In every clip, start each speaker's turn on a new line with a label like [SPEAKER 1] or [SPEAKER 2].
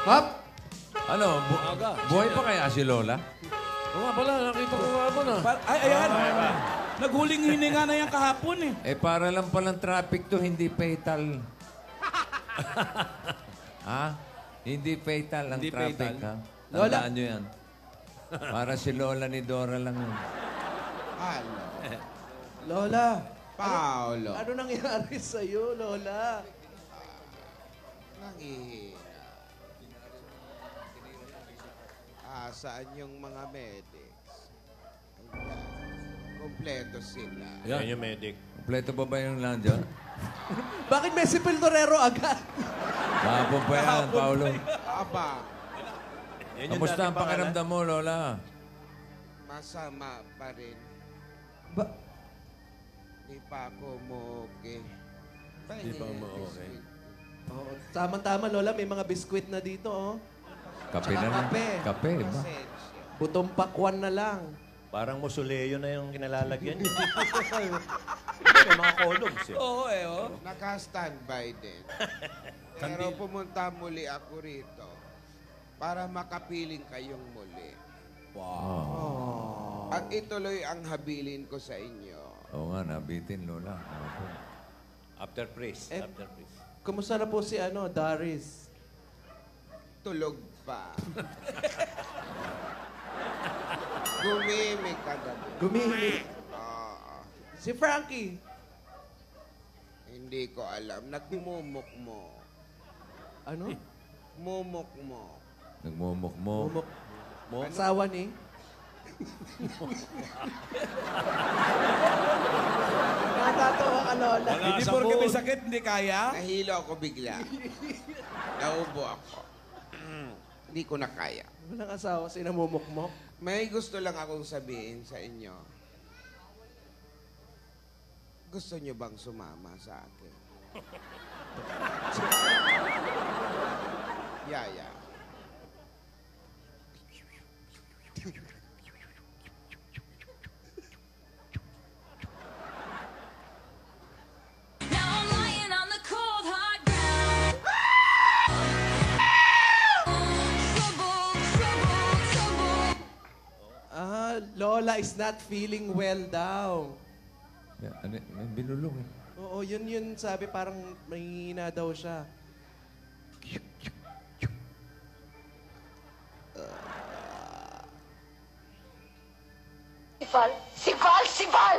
[SPEAKER 1] Hop!
[SPEAKER 2] Ano, buhay pa kaya si Lola?
[SPEAKER 3] Oo nga pala, nakita ko nga po na.
[SPEAKER 4] Ay, ayan. Naghuling hininga na yan kahapon eh.
[SPEAKER 2] Eh, para lang palang traffic to, hindi fatal. Ha? Hindi fatal ang
[SPEAKER 3] Hindi
[SPEAKER 2] traffic,
[SPEAKER 3] fatal.
[SPEAKER 2] ha?
[SPEAKER 1] Lola.
[SPEAKER 2] Tandaan nyo yan. Para si Lola ni Dora lang yun.
[SPEAKER 5] Hello.
[SPEAKER 1] Lola,
[SPEAKER 5] Paolo.
[SPEAKER 1] ano nangyari sa'yo, Lola?
[SPEAKER 5] Nangihina. Saan yung mga medics? Ayan. Kompleto sila.
[SPEAKER 3] Yan yung medic.
[SPEAKER 2] Kompleto ba ba yung nandiyan?
[SPEAKER 1] Bakit may si Piltorero agad?
[SPEAKER 2] Kahapon pa yan, Paolo.
[SPEAKER 5] Aba,
[SPEAKER 3] Yan yung
[SPEAKER 2] Kamusta ang
[SPEAKER 3] dating pangalan.
[SPEAKER 2] pakiramdam mo, Lola?
[SPEAKER 5] masama pa rin.
[SPEAKER 1] Ba
[SPEAKER 5] Di pa ako okay.
[SPEAKER 3] Di pa okay.
[SPEAKER 1] oh, tama-tama, Lola. May mga biskwit na dito, oh.
[SPEAKER 2] Kape na lang.
[SPEAKER 1] Kape.
[SPEAKER 2] Kape, ba?
[SPEAKER 1] Butong pakwan na lang.
[SPEAKER 3] Parang musoleo na yung kinalalagyan niya. May mga columns yun.
[SPEAKER 4] Oo eh, oh.
[SPEAKER 5] Naka-standby din. Pero pumunta muli ako rito para makapiling kayong muli.
[SPEAKER 1] Oh.
[SPEAKER 5] At ituloy ang habilin ko sa inyo.
[SPEAKER 2] Oo nga, nabitin, Lola. Opo.
[SPEAKER 3] After praise.
[SPEAKER 1] Eh,
[SPEAKER 3] After praise.
[SPEAKER 1] Kumusta na po si Doris?
[SPEAKER 5] Tulog pa. Gumimik kagabi.
[SPEAKER 1] Gumimik. Si Frankie.
[SPEAKER 5] Hindi ko alam. Nagmumuk mo.
[SPEAKER 1] Ano?
[SPEAKER 5] Mumuk mo.
[SPEAKER 2] Nagmumuk mo.
[SPEAKER 1] Bumuk. Asawa ni? Natatawa ka, Lola.
[SPEAKER 4] Hindi porke may sakit, hindi kaya.
[SPEAKER 5] Nahilo ako bigla. Naubo ako. Hindi ko na kaya.
[SPEAKER 1] Walang asawa, sinamumukmok.
[SPEAKER 5] May gusto lang akong sabihin sa inyo. Gusto nyo bang sumama sa akin? Yaya.
[SPEAKER 6] Now I'm lying on the cold hard ground. Trouble, trouble, trouble.
[SPEAKER 1] Lola is not feeling well daw.
[SPEAKER 2] Yeah, ano, may binulong eh.
[SPEAKER 1] Oo, yun sabi parang mahihina daw siya.
[SPEAKER 6] Si Val! Si Val! Si Val!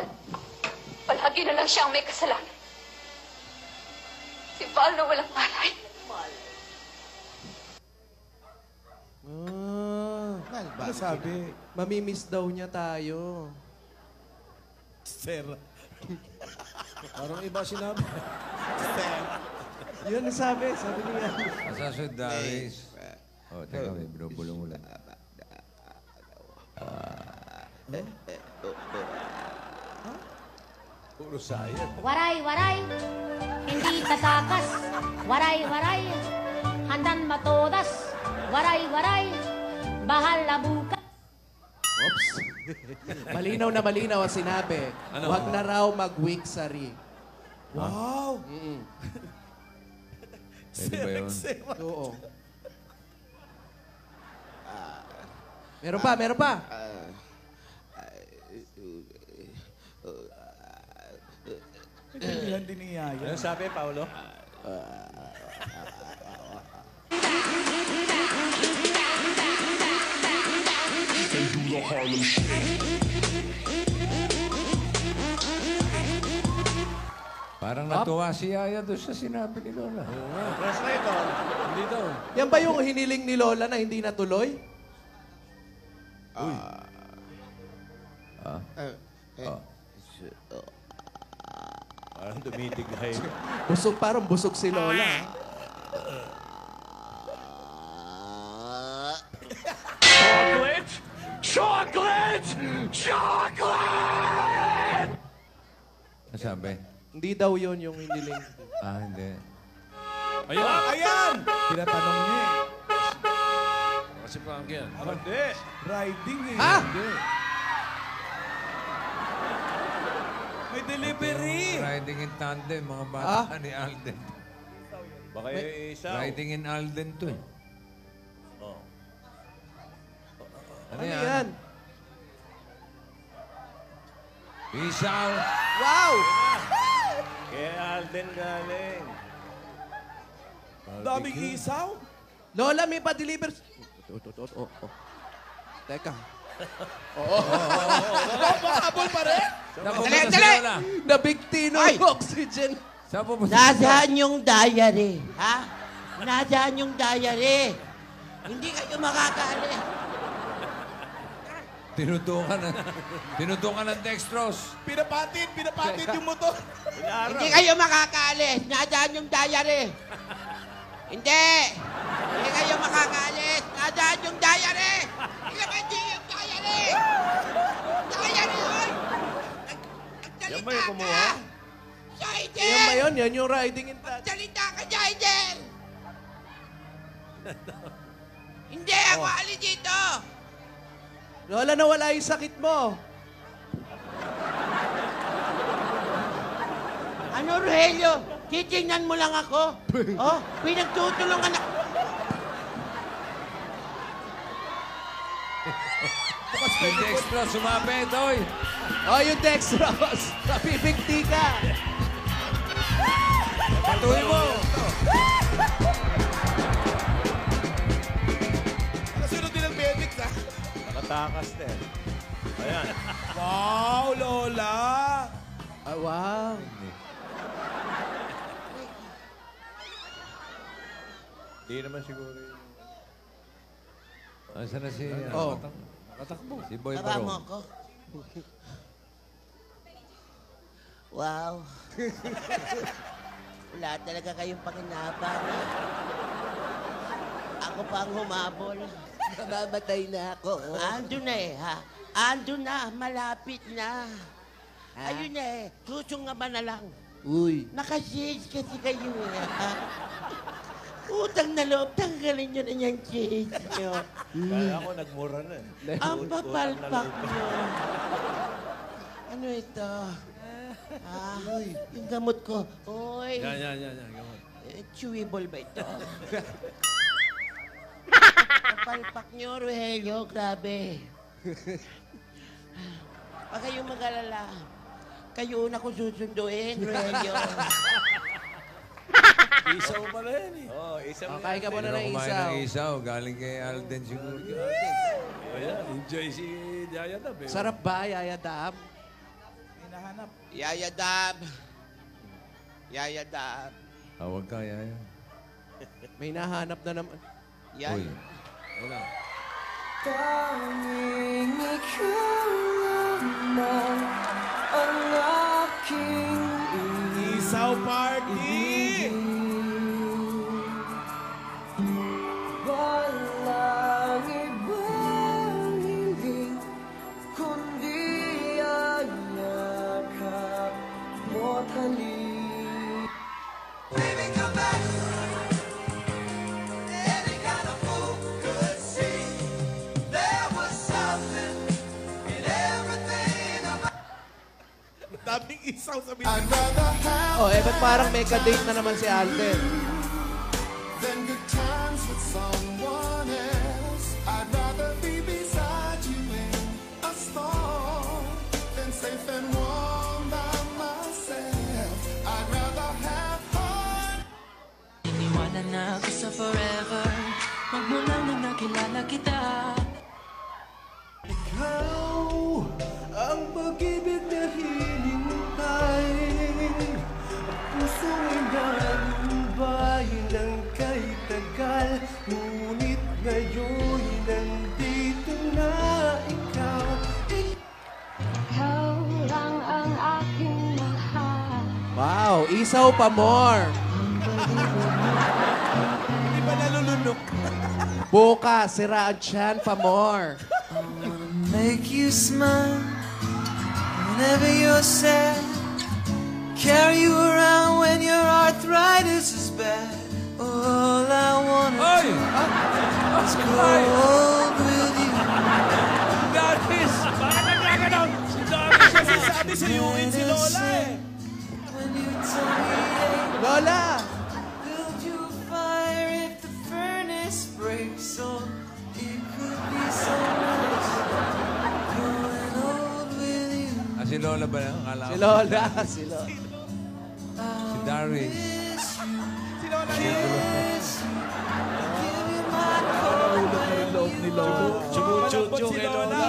[SPEAKER 6] Palagi na lang siyang may kasalanan. Si Val na walang malay.
[SPEAKER 1] Ano sabi? Mamimiss daw niya tayo.
[SPEAKER 4] Sir.
[SPEAKER 3] Parang iba sinabi.
[SPEAKER 1] Yun ang sabi niya.
[SPEAKER 2] Asa si Doris? Oh, teka, may binubulong ulit.
[SPEAKER 3] Puro sayad.
[SPEAKER 7] Waray, waray, hindi tatakas. Waray, waray, handan matodas. Waray, waray, bahal na bukas.
[SPEAKER 1] Oops. Malinaw na malinaw ang sinabi. Huwag na raw mag-wiksari.
[SPEAKER 4] Wow.
[SPEAKER 2] Pwede ba yun?
[SPEAKER 1] Oo. Meron pa, meron pa.
[SPEAKER 4] Intindihan din ni Yaya.
[SPEAKER 3] Ano sabi, Paolo?
[SPEAKER 2] Parang natuwa si Yaya doon sa sinabi ni Lola.
[SPEAKER 3] Translator. Hindi daw.
[SPEAKER 1] Yan ba yung hiniling ni Lola na hindi natuloy?
[SPEAKER 3] Parang tumitig na yun.
[SPEAKER 1] Parang busog si Lola.
[SPEAKER 3] Chocolate! Chocolate! Chocolate!
[SPEAKER 2] Ano sabi?
[SPEAKER 1] Hindi daw yun yung hiniling.
[SPEAKER 2] Ah, hindi.
[SPEAKER 3] Ayun!
[SPEAKER 4] Ayan! Tinatanong niya eh.
[SPEAKER 3] Kasi Frankie yan.
[SPEAKER 4] Hindi. Riding eh.
[SPEAKER 1] Ha?
[SPEAKER 4] Hindi. May delivery.
[SPEAKER 2] Riding in tandem, mga bata ni Alden.
[SPEAKER 3] Baka yung isa.
[SPEAKER 2] Riding in Alden to eh.
[SPEAKER 1] Ano yan?
[SPEAKER 2] Isaw.
[SPEAKER 1] Wow!
[SPEAKER 3] Kay Alden galing.
[SPEAKER 4] Daming isaw.
[SPEAKER 1] Lola, may pa-deliver. Teka.
[SPEAKER 4] Habol pa rin.
[SPEAKER 2] Saan pupunta si Lola?
[SPEAKER 1] Nabiktino
[SPEAKER 5] Ay!
[SPEAKER 1] yung oxygen.
[SPEAKER 2] Saan pupunta si Lola?
[SPEAKER 8] Nasaan yung diary? Ha? Nasaan yung diary? Hindi kayo makakaalis.
[SPEAKER 2] Tinutukan ng dextrose.
[SPEAKER 4] Pinapatid yung motor.
[SPEAKER 8] Hindi kayo makakaalis. Nasaan yung diary? Hindi. Hindi kayo makakaalis. Nasaan yung diary? Hindi yung diary. Diary, oy!
[SPEAKER 3] Yan ba yung kumuha?
[SPEAKER 8] Jaiden!
[SPEAKER 1] Yan ba yun? Yan yung riding in touch.
[SPEAKER 8] Salita ka, Jaiden! Hindi ako alis dito!
[SPEAKER 1] Lola, nawala yung sakit mo.
[SPEAKER 8] Ano, Rogelio? Titingnan mo lang ako? Oh, pinagtutulungan ako.
[SPEAKER 2] Yung dextrose, sumapit, oy.
[SPEAKER 1] Oh, yung dextrose. Napipigti ka.
[SPEAKER 2] Patuloy mo.
[SPEAKER 4] Kasunod din ang medics, ha?
[SPEAKER 3] Nakatakas din. Ayan.
[SPEAKER 4] Wow, Lola.
[SPEAKER 1] Ah, wow.
[SPEAKER 3] Hindi naman siguro yun.
[SPEAKER 2] Asan na si...
[SPEAKER 1] Oh.
[SPEAKER 2] Nakatakbo. Si Boy
[SPEAKER 8] Baba mo
[SPEAKER 2] Barong.
[SPEAKER 8] ako. Wow. Wala talaga kayong pakinabang. Ako pa ang humabol. Mababatay na ako. Ando na eh, ha? Ando na, malapit na. Ayun na eh, susungaba na lang.
[SPEAKER 1] Uy.
[SPEAKER 8] Nakashades kasi kayo eh, ha? Utang na loob, tanggalin nyo na yung shades nyo.
[SPEAKER 3] Kaya ako nagmura na eh.
[SPEAKER 8] Ang papalpak nyo. Ano ito? Ah, yung gamot ko. Oy,
[SPEAKER 4] Yan. Gamot.
[SPEAKER 8] chewable ba ito? Papalpak nyo, Rogelio. Grabe. Huwag kayong mag-alala. Kayo una ko susunduin, Rogelio.
[SPEAKER 4] Isaw pa rin, eh.
[SPEAKER 3] Oo, isang
[SPEAKER 1] Oh, kain ka muna ng
[SPEAKER 2] Kumain
[SPEAKER 1] isaw.
[SPEAKER 2] ng isaw. Galing kay Alden siguro.
[SPEAKER 4] Ayan, enjoy si Yaya Dab, eh.
[SPEAKER 1] Sarap ba, Yaya Dab?
[SPEAKER 4] Hinahanap.
[SPEAKER 8] Yayadab. Yayadab.
[SPEAKER 2] Tawag ka, Yaya.
[SPEAKER 1] May nahanap na naman.
[SPEAKER 8] Yan.
[SPEAKER 2] Uy. Wala.
[SPEAKER 4] Isaw party! Daming isaw sa bilis.
[SPEAKER 1] Oh, eh, ba't parang may ka-date na naman si Alden?
[SPEAKER 9] Iniwala na ako sa forever Magmula nang nakilala kita
[SPEAKER 1] Ikaw ang pag-ibig na hinintay. Ang puso ay nalumbay ng kay tagal. Ngunit ngayon nandito na ikaw.
[SPEAKER 7] Ikaw lang ang aking mahal.
[SPEAKER 1] Wow, isaw pa more.
[SPEAKER 4] Hindi ba nalulunok?
[SPEAKER 1] Bukas, sira ang tiyan pa more.
[SPEAKER 9] Make you smile Whenever you're sad Carry you around when your arthritis is bad All I wanna
[SPEAKER 2] Oy!
[SPEAKER 9] is cold with you
[SPEAKER 2] Gatis!
[SPEAKER 4] Bakit nagkaganon? Si Doris kasi sabi suyuin si Lola, eh.
[SPEAKER 9] When you tell me hey,
[SPEAKER 1] Lola!
[SPEAKER 9] build you a fire if the furnace breaks Or it could be so nice
[SPEAKER 2] Lola ba yan? Akala
[SPEAKER 1] Si
[SPEAKER 2] ko.
[SPEAKER 1] Lola. Si Lola.
[SPEAKER 2] Si Darius.
[SPEAKER 4] Chumuchuchu kay Lola.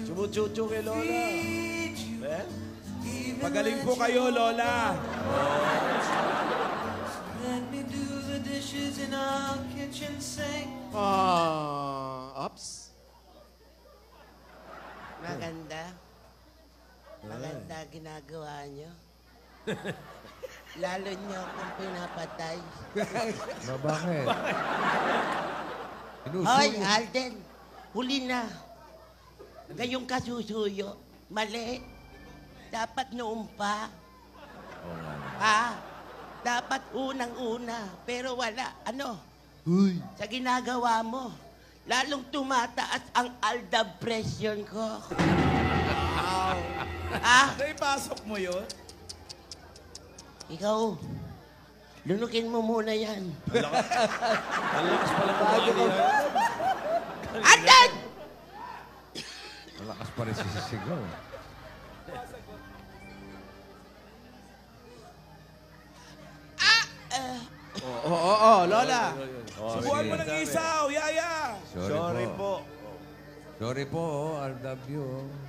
[SPEAKER 4] Chumuchuchu kay Lola. Eh? Pagaling po kayo, Lola.
[SPEAKER 1] Ops.
[SPEAKER 8] Maganda. Maganda ginagawa nyo. Lalo nyo akong pinapatay.
[SPEAKER 2] Bakit?
[SPEAKER 8] Hoy, Alden, huli na. Ngayong kasusuyo, mali. Dapat noon pa. Ha? Dapat unang-una. Pero wala. Ano? Sa ginagawa mo, lalong tumataas ang aldab pressure ko.
[SPEAKER 4] Naipasok mo yun?
[SPEAKER 8] Ikaw, lunukin mo muna yan.
[SPEAKER 4] Ang lakas pala kumali yan.
[SPEAKER 8] Alden!
[SPEAKER 2] Malakas pa rin sisigaw.
[SPEAKER 1] Oo, Lola.
[SPEAKER 4] Subuhan mo ng isaw, Yaya.
[SPEAKER 3] Sorry po.
[SPEAKER 2] Sorry po, I love you.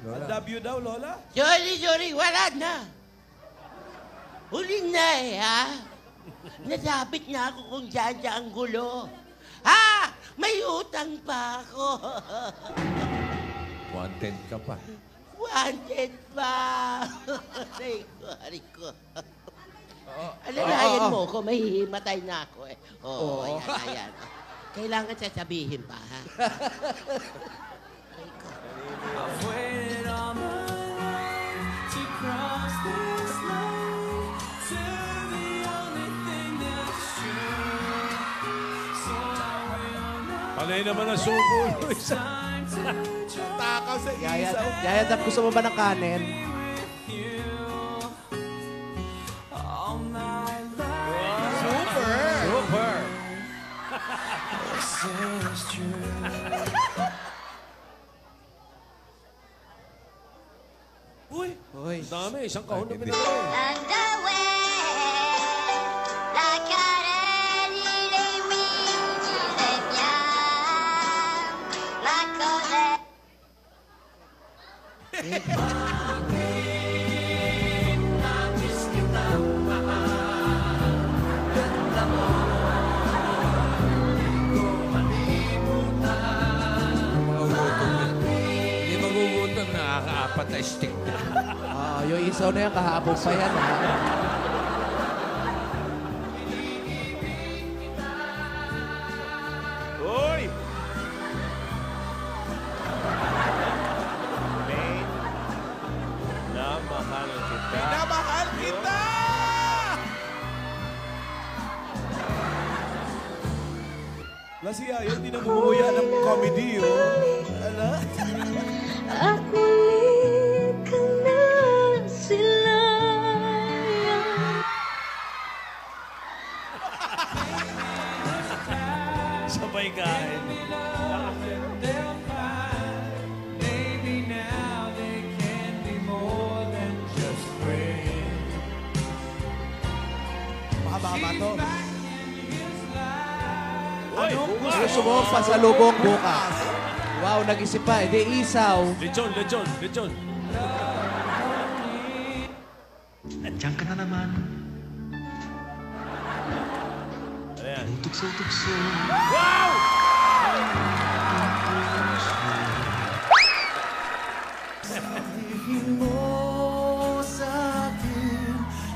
[SPEAKER 4] I
[SPEAKER 2] Lola.
[SPEAKER 4] love you daw, Lola.
[SPEAKER 8] Sorry, wala na. Huli na ha? Nasabit na ako kung saan ang gulo. Ha? May utang pa ako.
[SPEAKER 2] Wanted ka pa.
[SPEAKER 8] Wanted pa. Aray ko. Alalayan mo ko, mahihimatay na ako eh. Oo, ayan. Kailangan sasabihin pa, ha? Aray ko.
[SPEAKER 9] I've waited all my life to cross this line to the only thing that's true. So I will know
[SPEAKER 4] Panay naman ang subo, Luis.
[SPEAKER 9] time to try
[SPEAKER 4] Takaw sa
[SPEAKER 1] Yaya,
[SPEAKER 4] isaw.
[SPEAKER 1] Yaya, gusto mo ba ng kanin?
[SPEAKER 9] with you all my life.
[SPEAKER 4] Super!
[SPEAKER 9] It's true.
[SPEAKER 4] Uy,
[SPEAKER 1] Uy.
[SPEAKER 4] dami. Isang kahon na
[SPEAKER 2] Hindi.
[SPEAKER 4] pinagay.
[SPEAKER 2] Hindi magugutom, nakakaapat na stick na.
[SPEAKER 1] Yung isaw na yan, kahapon pa yan, ha?
[SPEAKER 3] Uy! Main na mahal kita.
[SPEAKER 4] Pinamahal kita! Wala si Yaya, hindi namumuya ng comedy, oh. Ala?
[SPEAKER 7] Akulit ka na sila.
[SPEAKER 3] Sabay kain.
[SPEAKER 9] They'll find maybe now they can be more than just friends.
[SPEAKER 4] Mahaba to.
[SPEAKER 1] Gusto mo pa sa lubong bukas. Wow, nag-isip pa. Hindi isaw.
[SPEAKER 4] Lechon, lechon, lechon.
[SPEAKER 9] Nandiyan ka na naman.
[SPEAKER 3] Ano yan?
[SPEAKER 9] Tukso-tukso.
[SPEAKER 10] Sabihin mo sa akin,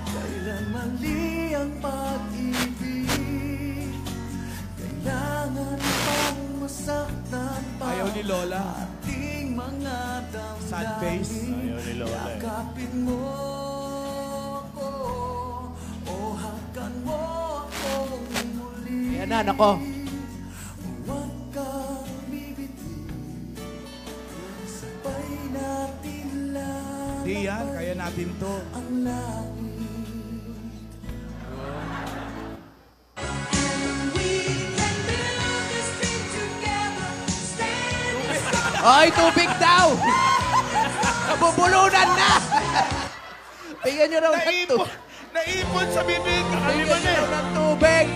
[SPEAKER 10] kailan mali ang pag-ibig. Kailangan bang masaktan pa
[SPEAKER 4] Ayaw ni Lola.
[SPEAKER 10] ating mga
[SPEAKER 4] Sad face.
[SPEAKER 10] damdamin?
[SPEAKER 3] Ayaw ni Lola eh.
[SPEAKER 10] Yakapin mo ako, o hakan mo akong muli.
[SPEAKER 1] Yan na, nako.
[SPEAKER 10] Huwag kang bibiti, sabay natin lang
[SPEAKER 4] Di yan, kaya natin to.
[SPEAKER 10] ang langit.
[SPEAKER 1] Ay, tubig daw! Nabubulunan na! Bigyan nyo raw ng tubig.
[SPEAKER 4] Naipon sa bibig.
[SPEAKER 1] Bigyan
[SPEAKER 4] Kakaliman
[SPEAKER 1] nyo
[SPEAKER 4] eh.
[SPEAKER 1] raw ng tubig.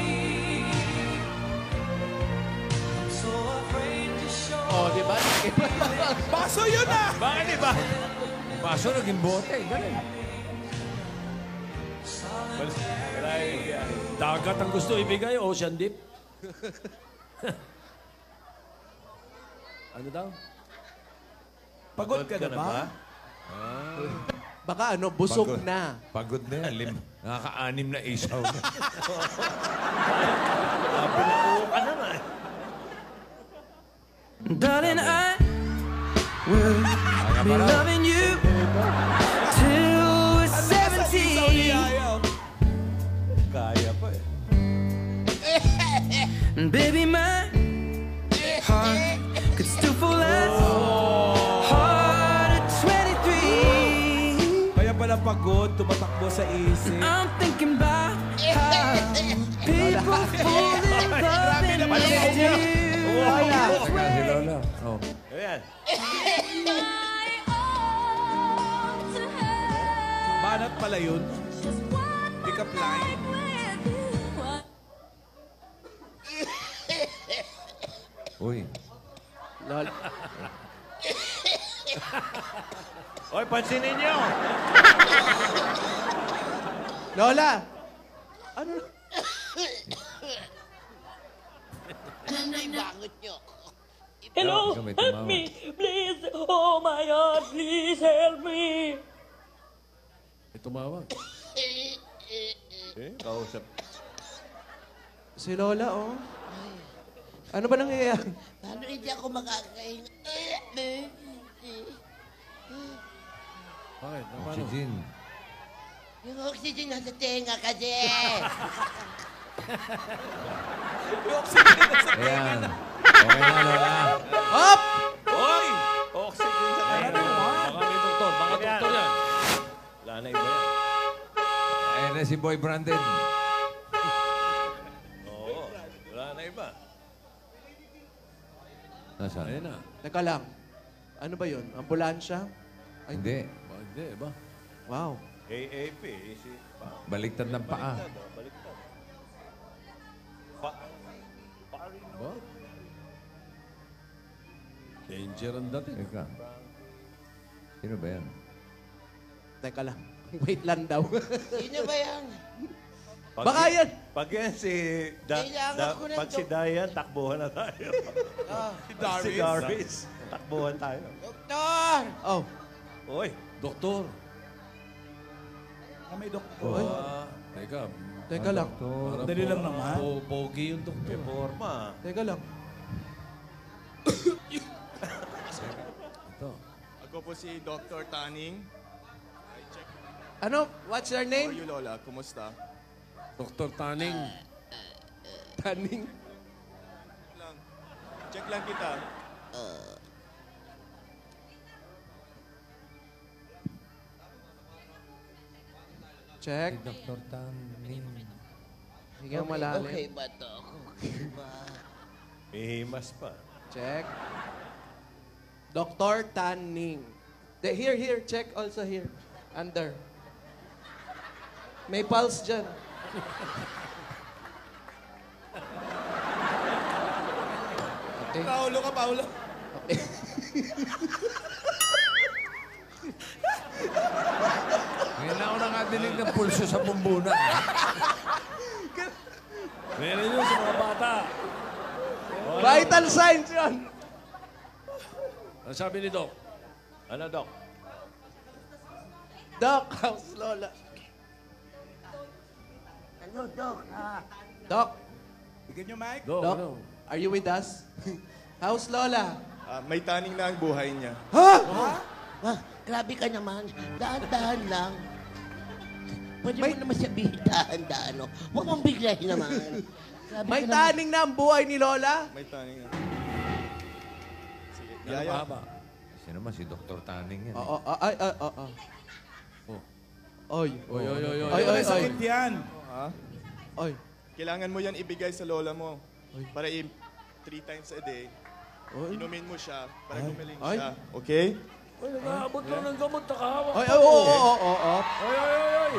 [SPEAKER 1] Oh, di ba?
[SPEAKER 4] Baso yun ah.
[SPEAKER 3] Bakit iba?
[SPEAKER 2] Baso naging bote. Galing.
[SPEAKER 4] Dagat ang gusto ibigay, Ocean Deep. Ano daw? Pagod ka na ba?
[SPEAKER 1] Baka ano, busog
[SPEAKER 2] Pagod.
[SPEAKER 1] na.
[SPEAKER 2] Pagod na yan. Nakaka-anim na isaw na.
[SPEAKER 3] Pinakuha ka naman.
[SPEAKER 9] Darling, I will be loving you till we're 17.
[SPEAKER 3] Kaya pa eh.
[SPEAKER 9] And baby, my heart could still fall as hard at 23.
[SPEAKER 4] Kaya pala pagod, tumatakbo sa isip.
[SPEAKER 9] I'm thinking about how people fall in love and they do.
[SPEAKER 2] Kaya si Lola. Oh.
[SPEAKER 3] Ayan.
[SPEAKER 4] Banat pala yun. Pick up line.
[SPEAKER 2] Uy.
[SPEAKER 1] Lol.
[SPEAKER 3] Oy, pansinin nyo.
[SPEAKER 1] Lola! Ano?
[SPEAKER 8] Ay, bangot nyo.
[SPEAKER 2] Hello, help me.
[SPEAKER 9] Please, oh my God, please help me.
[SPEAKER 4] May tumawag.
[SPEAKER 3] Kausap.
[SPEAKER 1] Si Lola, oh. Ano ba nangyayari?
[SPEAKER 8] Paano hindi ako makakain?
[SPEAKER 4] Bakit?
[SPEAKER 2] Oxygen.
[SPEAKER 8] Yung oxygen nasa tenga kasi.
[SPEAKER 2] Ayan. Okay na, Lola.
[SPEAKER 1] Hop!
[SPEAKER 3] Oy! Oxygen sa tayo.
[SPEAKER 4] Baka may doktor. Baka doktor yan.
[SPEAKER 3] Wala na iba yan.
[SPEAKER 2] Ayan na si Boy Brandon.
[SPEAKER 3] Oo. Wala na iba.
[SPEAKER 2] Nasaan?
[SPEAKER 4] Ayun na.
[SPEAKER 1] Teka lang. Ano ba yun? Ambulansya? Ay,
[SPEAKER 2] Hindi.
[SPEAKER 4] Hindi ba?
[SPEAKER 1] wow.
[SPEAKER 3] AAP.
[SPEAKER 2] Baliktad ng paa.
[SPEAKER 3] Baliktad.
[SPEAKER 4] Ba? Danger ang dating.
[SPEAKER 2] Teka. Sino ba yan?
[SPEAKER 1] Teka lang. Wait lang daw.
[SPEAKER 8] Sino ba yan?
[SPEAKER 1] Baka yan.
[SPEAKER 3] Pag yan si...
[SPEAKER 8] Kailangan ko ng
[SPEAKER 3] pag si Dayan, takbuhan na tayo. Si Darvis, takbuhan tayo.
[SPEAKER 8] Doktor!
[SPEAKER 1] Oh.
[SPEAKER 3] Oy,
[SPEAKER 4] Doktor.
[SPEAKER 10] May doktor.
[SPEAKER 1] Oy.
[SPEAKER 4] Teka.
[SPEAKER 1] Teka lang.
[SPEAKER 4] Parang
[SPEAKER 10] Dali lang naman.
[SPEAKER 4] Pogi yung doktor.
[SPEAKER 3] may forma.
[SPEAKER 1] Teka lang.
[SPEAKER 4] Ito.
[SPEAKER 11] Ako po si Dr. Taning.
[SPEAKER 1] Ano? What's your
[SPEAKER 11] How are
[SPEAKER 1] name?
[SPEAKER 11] you, Lola? Kumusta?
[SPEAKER 4] Dr. Taning.
[SPEAKER 1] Taning.
[SPEAKER 11] Check lang kita.
[SPEAKER 1] Check.
[SPEAKER 2] Si Dr. Taning.
[SPEAKER 1] Sige ang malalim.
[SPEAKER 8] Okay ba to? Okay ba?
[SPEAKER 3] May himas pa.
[SPEAKER 1] Check. Dr. Tanning. Here. Check also here. Under. May pulse dyan. Okay.
[SPEAKER 11] Paulo ka, Paulo.
[SPEAKER 1] Okay.
[SPEAKER 2] Ngayon na ako nakadinig ng pulso sa bumbuna.
[SPEAKER 4] Meron yun sa mga bata.
[SPEAKER 1] Vital signs yun.
[SPEAKER 4] Ano sabi ni Doc?
[SPEAKER 3] Ano, Doc?
[SPEAKER 1] Doc, how's Lola?
[SPEAKER 8] Ano, Dok?
[SPEAKER 1] Doc,
[SPEAKER 10] Bigyan nyo, Mike.
[SPEAKER 4] Doc,
[SPEAKER 1] Doc,
[SPEAKER 4] ano?
[SPEAKER 1] are you with us? How's Lola?
[SPEAKER 11] May taning na ang buhay niya.
[SPEAKER 8] Ah, grabe ka naman. Dahan-dahan lang. Pwede mo naman sabihin dahan-dahan, no? Huwag mong biglayin naman. Grabe
[SPEAKER 1] May
[SPEAKER 8] ka naman.
[SPEAKER 1] taning na ang buhay ni Lola?
[SPEAKER 11] May taning na. Sige,
[SPEAKER 4] Ano
[SPEAKER 11] Yaya.
[SPEAKER 4] ba?
[SPEAKER 2] Kasi naman si Dr. Taning yan.
[SPEAKER 1] Oo, ay. Oy.
[SPEAKER 4] Oy.
[SPEAKER 1] Oy.
[SPEAKER 10] May sakit yan.
[SPEAKER 11] Ha?
[SPEAKER 1] Oy.
[SPEAKER 11] Kailangan mo yan ibigay sa lola mo. Para 3 times a day.
[SPEAKER 1] Oy.
[SPEAKER 11] Inumin mo siya para gumaling
[SPEAKER 1] Ay.
[SPEAKER 11] siya. Okay?
[SPEAKER 4] Uy, nag-aabot lang ng gamot, nakahawak.
[SPEAKER 1] Ay, oo.
[SPEAKER 4] Ay.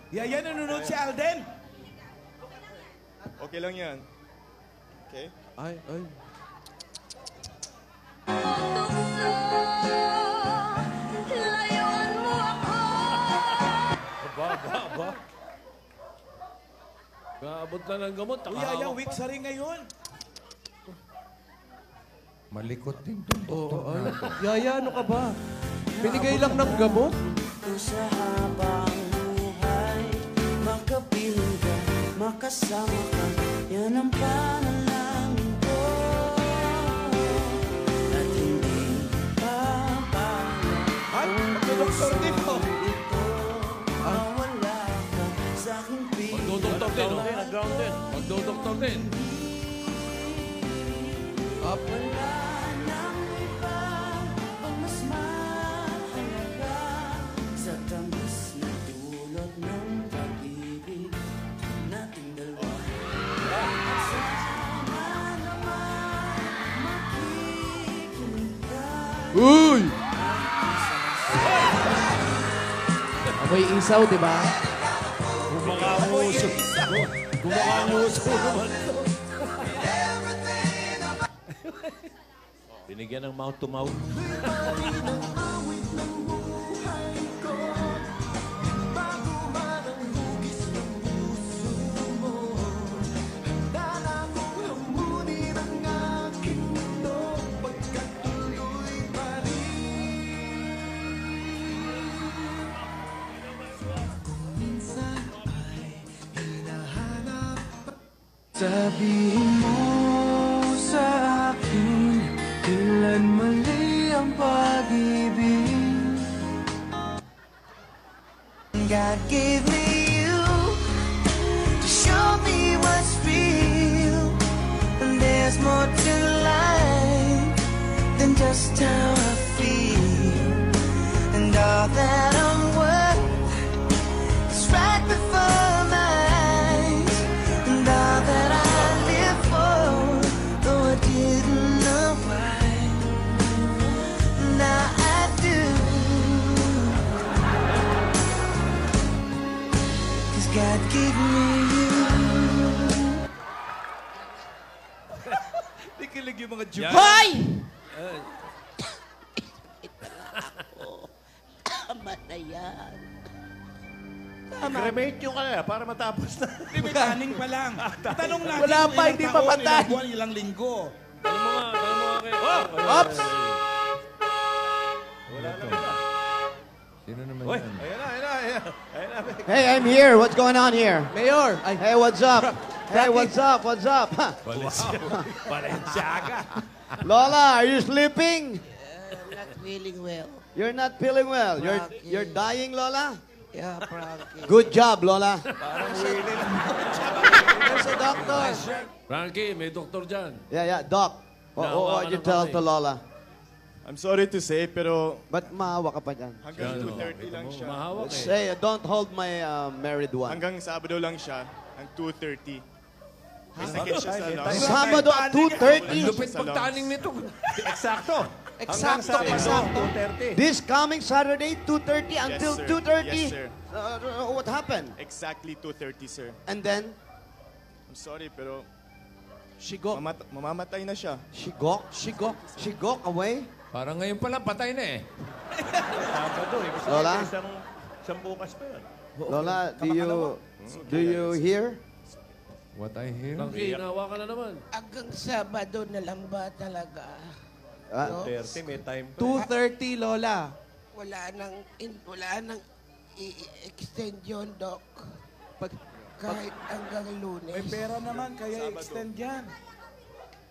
[SPEAKER 10] Yaya, nanonood si Alden.
[SPEAKER 11] Okay lang yan. Okay?
[SPEAKER 1] Ay.
[SPEAKER 7] Layuan mo ako.
[SPEAKER 4] Aba. Nag-aabot lang ng gamot,
[SPEAKER 10] Uy, Yaya,
[SPEAKER 4] nakahawak
[SPEAKER 10] week
[SPEAKER 4] pa.
[SPEAKER 10] sa rin ngayon.
[SPEAKER 2] Malikot din itong doktor
[SPEAKER 1] Ay.
[SPEAKER 2] natin.
[SPEAKER 1] Yaya, ano ka ba? Binigay lang ng gamot?
[SPEAKER 9] Sa habang buhay, makapiling ka, makasama ka, yan ang panalangin ko. At hindi papayag
[SPEAKER 10] Ay, magdodoktor din po.
[SPEAKER 9] ito, mawala ka sa aking piling.
[SPEAKER 4] Magdodoktor din, oh. Magdodoktor din.
[SPEAKER 1] Up.
[SPEAKER 9] Wala nang iba pang mas mahalaga sa tamis na dulot ng pag-ibig nating dalawa. At sana naman makikinig ka.
[SPEAKER 1] Uy! Amoy isaw, di ba?
[SPEAKER 4] Gumakanguso. Gumakanguso naman to. Binigyan ng mouth-to-mouth.
[SPEAKER 9] Sabihin mo sa akin, kailan mali ang pag-ibig. God gave me you to show me what's real. And there's more to life than just how I feel. And all that I'm worth is right before my eyes. And all that I live for, though I didn't know why, now I do. 'Cause God gave me you.
[SPEAKER 10] Nakikilig yung mga Jew.
[SPEAKER 8] Hoy! Tama na yan.
[SPEAKER 3] Cremate nyo ka na para matapos na.
[SPEAKER 10] Hindi, may taning pa lang. Tanong natin
[SPEAKER 1] Wala
[SPEAKER 10] kung
[SPEAKER 1] pa,
[SPEAKER 10] ilang
[SPEAKER 1] hindi
[SPEAKER 10] taon,
[SPEAKER 1] pa patay.
[SPEAKER 10] ilang buwan, ilang linggo.
[SPEAKER 4] Tanong mo nga kayo.
[SPEAKER 1] Ops!
[SPEAKER 2] Sino naman
[SPEAKER 3] Uy,
[SPEAKER 2] yan?
[SPEAKER 3] ayan na.
[SPEAKER 12] Hey, I'm here. What's going on here?
[SPEAKER 1] Mayor! Ay,
[SPEAKER 12] Hey, what's up? Hey, what's up? What's up?
[SPEAKER 3] Balenciaga.
[SPEAKER 12] Lola, are you sleeping?
[SPEAKER 8] Not feeling well.
[SPEAKER 12] You're not feeling well.
[SPEAKER 8] Rocky.
[SPEAKER 12] You're dying, Lola?
[SPEAKER 8] Yeah, Frankie.
[SPEAKER 12] Good job, Lola.
[SPEAKER 1] there's a doctor.
[SPEAKER 4] Frankie, may doktor dyan.
[SPEAKER 12] Yeah, Doc. What you tell to Lola?
[SPEAKER 11] I'm sorry to say, pero
[SPEAKER 12] But maawa ka pa dyan.
[SPEAKER 11] hanggang 2:30 lang siya.
[SPEAKER 4] Mahawak eh.
[SPEAKER 12] Say, don't hold my married one.
[SPEAKER 11] Hanggang Sabado lang siya, ang 2:30. May sakit siya sa lungs.
[SPEAKER 12] Sabado at
[SPEAKER 4] Ang
[SPEAKER 12] 2:30.
[SPEAKER 4] lupit pagtaning nito.
[SPEAKER 3] Eksakto.
[SPEAKER 1] Eksakto.
[SPEAKER 3] Eksakto. 2:30.
[SPEAKER 12] This coming Saturday, 2:30 until
[SPEAKER 11] sir.
[SPEAKER 12] 2:30.
[SPEAKER 11] Yes, sir.
[SPEAKER 12] What happened?
[SPEAKER 11] Exactly 2:30, sir.
[SPEAKER 12] And then,
[SPEAKER 11] I'm sorry, pero
[SPEAKER 1] Shigok.
[SPEAKER 11] mamamatay na siya.
[SPEAKER 12] Shigok?
[SPEAKER 1] Shigok.
[SPEAKER 12] Shigok away?
[SPEAKER 2] Parang ngayon pala, patay na eh.
[SPEAKER 3] Sabado eh. Kasi
[SPEAKER 12] Lola?
[SPEAKER 3] isang bukas pa yun.
[SPEAKER 12] Lola, do you hear?
[SPEAKER 2] What I hear?
[SPEAKER 4] Frankie, nahawa ka na naman.
[SPEAKER 8] Hanggang Sabado na lang ba talaga?
[SPEAKER 12] Ah,
[SPEAKER 3] 2:30, may time pa.
[SPEAKER 1] 2:30, Lola.
[SPEAKER 8] Wala nang i-extend yun, Doc. Kahit hanggang Lunes.
[SPEAKER 10] May pera naman, kaya extend yan.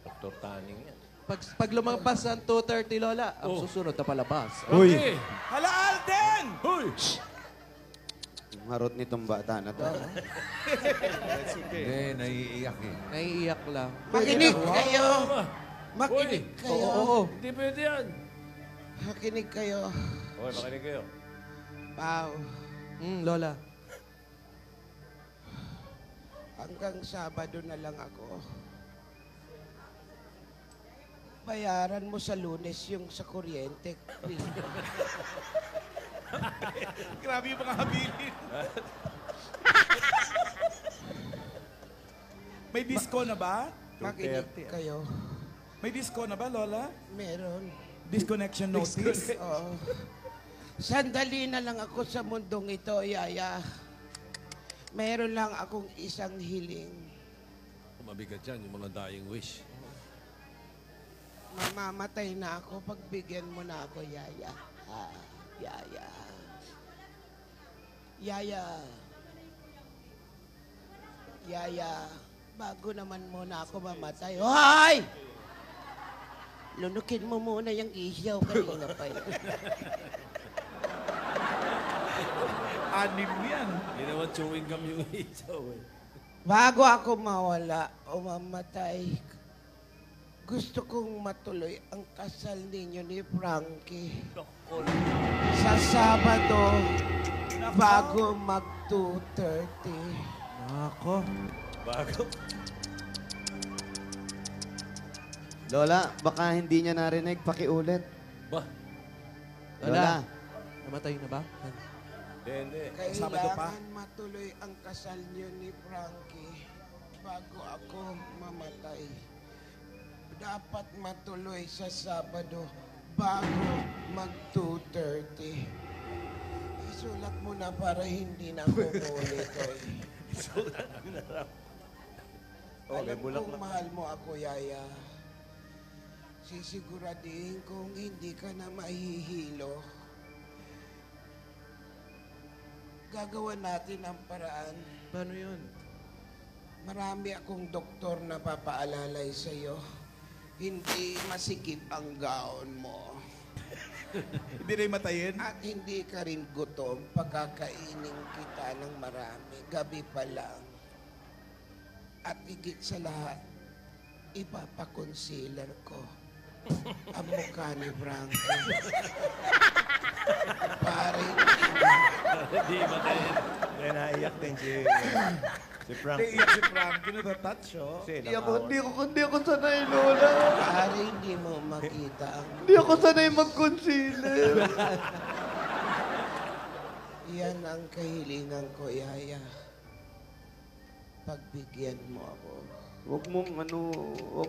[SPEAKER 3] Dr. Tanning yan.
[SPEAKER 1] Pag lumagpas ang 2:30, Lola, ang susunod na palabas.
[SPEAKER 4] Frankie!
[SPEAKER 10] Hala, Alden!
[SPEAKER 4] Hoy!
[SPEAKER 12] harot nitong bata na to.
[SPEAKER 2] Hindi, naiiyak eh.
[SPEAKER 1] Naiiyak lang.
[SPEAKER 8] Makinig kayo! Makinig kayo!
[SPEAKER 1] Oo.
[SPEAKER 4] Hindi pwede yan.
[SPEAKER 8] Makinig kayo.
[SPEAKER 3] Okay, makinig kayo.
[SPEAKER 8] Pao,
[SPEAKER 1] Lola.
[SPEAKER 8] hanggang Sabado na lang ako. bayaran mo sa Lunes yung sa kuryente.
[SPEAKER 10] Grabe yung mga habilin. May disco na ba?
[SPEAKER 8] Makinig kayo.
[SPEAKER 10] May disco na ba, Lola?
[SPEAKER 8] Meron.
[SPEAKER 10] Disconnection notice?
[SPEAKER 8] Oo. Sandali na lang ako sa mundong ito, Yaya. Meron lang akong isang hiling.
[SPEAKER 4] Mabigat yan, yung mga dying wish.
[SPEAKER 8] Mamamatay na ako, pagbigyan mo na ako, Yaya. Yaya. Yaya. Yaya. Bago naman muna ako mamatay. Hoy! Lunukin mo muna yung isyaw kanina pa yun.
[SPEAKER 10] Anim yan.
[SPEAKER 4] Hindi naman chewing gum yung isaw eh.
[SPEAKER 8] Bago ako mawala o mamatay, gusto kong matuloy ang kasal ninyo ni Frankie. Sa Sabado, bago mag 2:30.
[SPEAKER 1] Ako.
[SPEAKER 3] Bago.
[SPEAKER 12] Lola, baka hindi niya narinig. Pakiulit.
[SPEAKER 4] Ba?
[SPEAKER 12] Lola.
[SPEAKER 1] Namatay na ba?
[SPEAKER 3] Hindi.
[SPEAKER 8] Kailangan matuloy ang kasal niyo ni Frankie bago ako mamatay. Dapat matuloy sa Sabado bago mag 2:30. Isulat mo na para hindi na ako ulit.
[SPEAKER 3] Sulat na raw. Oh, may
[SPEAKER 8] Alam
[SPEAKER 3] bulak
[SPEAKER 8] kong
[SPEAKER 3] na.
[SPEAKER 8] mahal mo ako, Yaya. Sisiguraduhin kung hindi ka na mahihilo. Gagawa natin ang paraan.
[SPEAKER 1] Paano yun?
[SPEAKER 8] Marami akong doktor na papaalalay sa'yo. Hindi masikip ang gaon mo.
[SPEAKER 10] Hindi rin matayin?
[SPEAKER 8] At hindi ka rin gutom pagkakainin kita ng marami. Gabi pa lang. At higit sa lahat, ipapakonsiler ko ang mukha ni Frankie. Pare,
[SPEAKER 3] Hindi matayin. Kaya naiyak din si Frank.
[SPEAKER 10] Naiiyak si Frankie, natatouch, oh.
[SPEAKER 3] Kasi
[SPEAKER 12] Hindi ako sanay, Lola.
[SPEAKER 8] pare, hindi mo makita ang...
[SPEAKER 12] Hindi ako sanay mag-concealer.
[SPEAKER 8] Yan ang kahilingan ko, Yaya. Pagbigyan mo ako.
[SPEAKER 12] Huwag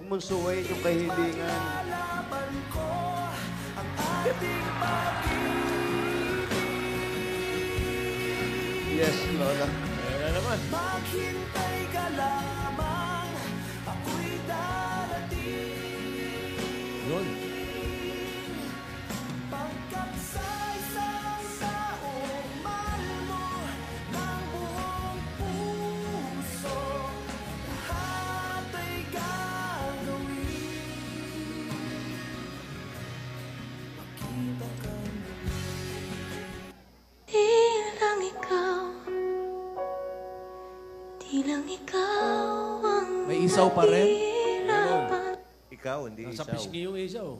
[SPEAKER 12] mong suwayin yung kahilingan. Yes, Lola.
[SPEAKER 3] Ayan na naman.
[SPEAKER 9] Maghintay ka lamang, ako'y darating.
[SPEAKER 4] Yun.
[SPEAKER 9] Pagkat sa isang taong mahal mo ng buong puso, lahat ay gagawin. Makita ka
[SPEAKER 7] Di lang ikaw, di lang ikaw ang
[SPEAKER 1] May isaw pa rin?
[SPEAKER 7] nahihirapan.
[SPEAKER 3] Ikaw, hindi
[SPEAKER 4] Nasa
[SPEAKER 3] isaw.
[SPEAKER 4] pisngi yung isaw.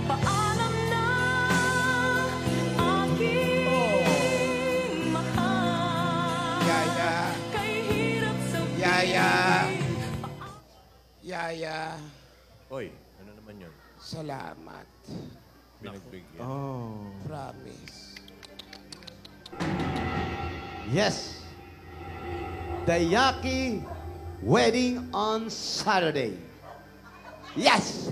[SPEAKER 9] Paalam na aking mahal.
[SPEAKER 8] Yaya,
[SPEAKER 9] Kay hirap sa
[SPEAKER 8] Yaya, Yaya,
[SPEAKER 3] Oy, ano naman yun?
[SPEAKER 8] salamat.
[SPEAKER 3] Pinagbigyan.
[SPEAKER 8] Promise.
[SPEAKER 12] Yes. The Yaki wedding on Saturday. Yes!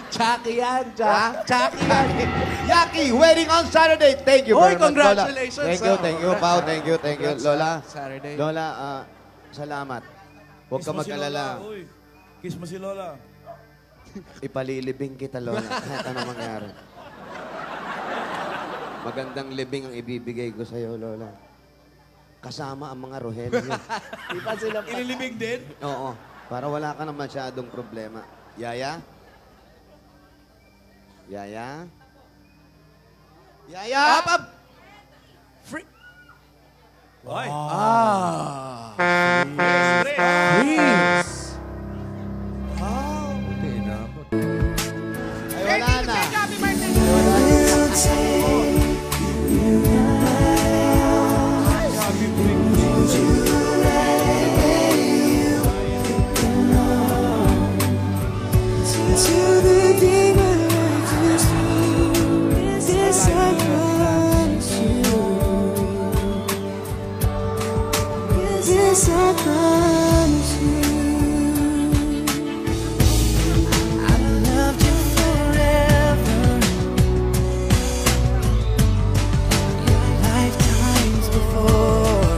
[SPEAKER 1] Chucky yan, Chucky yan.
[SPEAKER 12] Yaki wedding on Saturday. Thank you
[SPEAKER 1] Oy,
[SPEAKER 12] very much, Lola.
[SPEAKER 1] congratulations,
[SPEAKER 12] Thank you,
[SPEAKER 1] ah.
[SPEAKER 12] thank you, Pao. Thank you,
[SPEAKER 1] Congrats,
[SPEAKER 12] Lola.
[SPEAKER 1] Saturday.
[SPEAKER 12] Lola, salamat. Huwag ka
[SPEAKER 10] Kiss mo si
[SPEAKER 12] mag-alala.
[SPEAKER 10] Lola, uy. Kiss mo si Lola.
[SPEAKER 12] Ipalilibing kita, Lola. Kahit ano mangyari. Magandang libing ang ibibigay ko sa'yo, Lola. Kasama ang mga Rogelio.
[SPEAKER 1] Di pa sila pa.
[SPEAKER 10] Ililibing din?
[SPEAKER 12] Oo. Para wala ka na masyadong problema. Yaya? Yaya? Yaya?
[SPEAKER 1] Up, up!
[SPEAKER 3] Oy.
[SPEAKER 1] Ah.
[SPEAKER 3] Freeze.
[SPEAKER 1] Freeze.
[SPEAKER 2] Buti, inabot.
[SPEAKER 12] Ay, wala na.
[SPEAKER 9] Yes, I promise you. I've loved you forever. Your lifetimes before.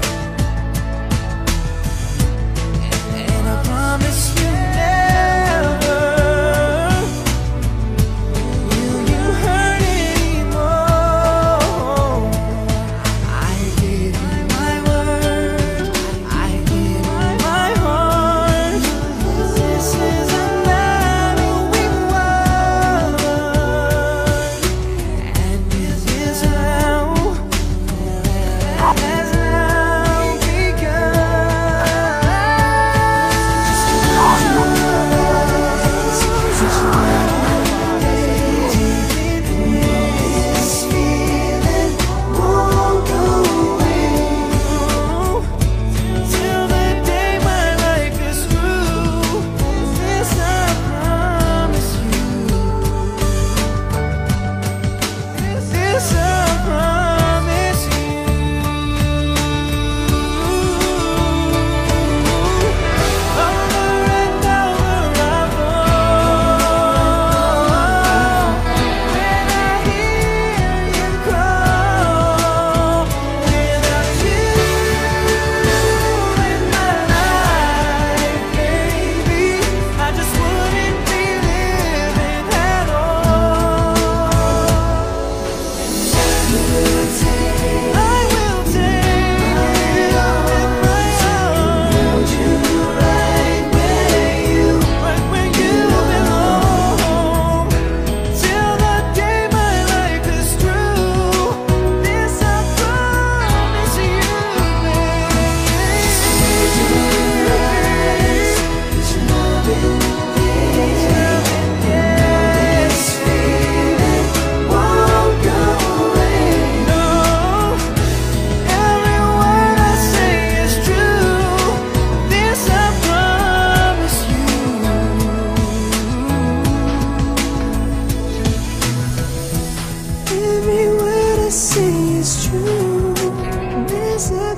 [SPEAKER 9] And I promise you never will you hurt anymore. I give you my word. I give you my heart. This is a battle we won, and this is how has now This feeling won't go away till the day my life is through. This I promise you. This I promise you. Over and over I fall when I hear you call. Without you in my life, baby, I just wouldn't be living at all. I will take it all in my arms. Hold you right where you belong. Till the day my life is through. This I promise you, This feeling won't go away. No, every word I say is true. This I promise you. Every word I say is true. This I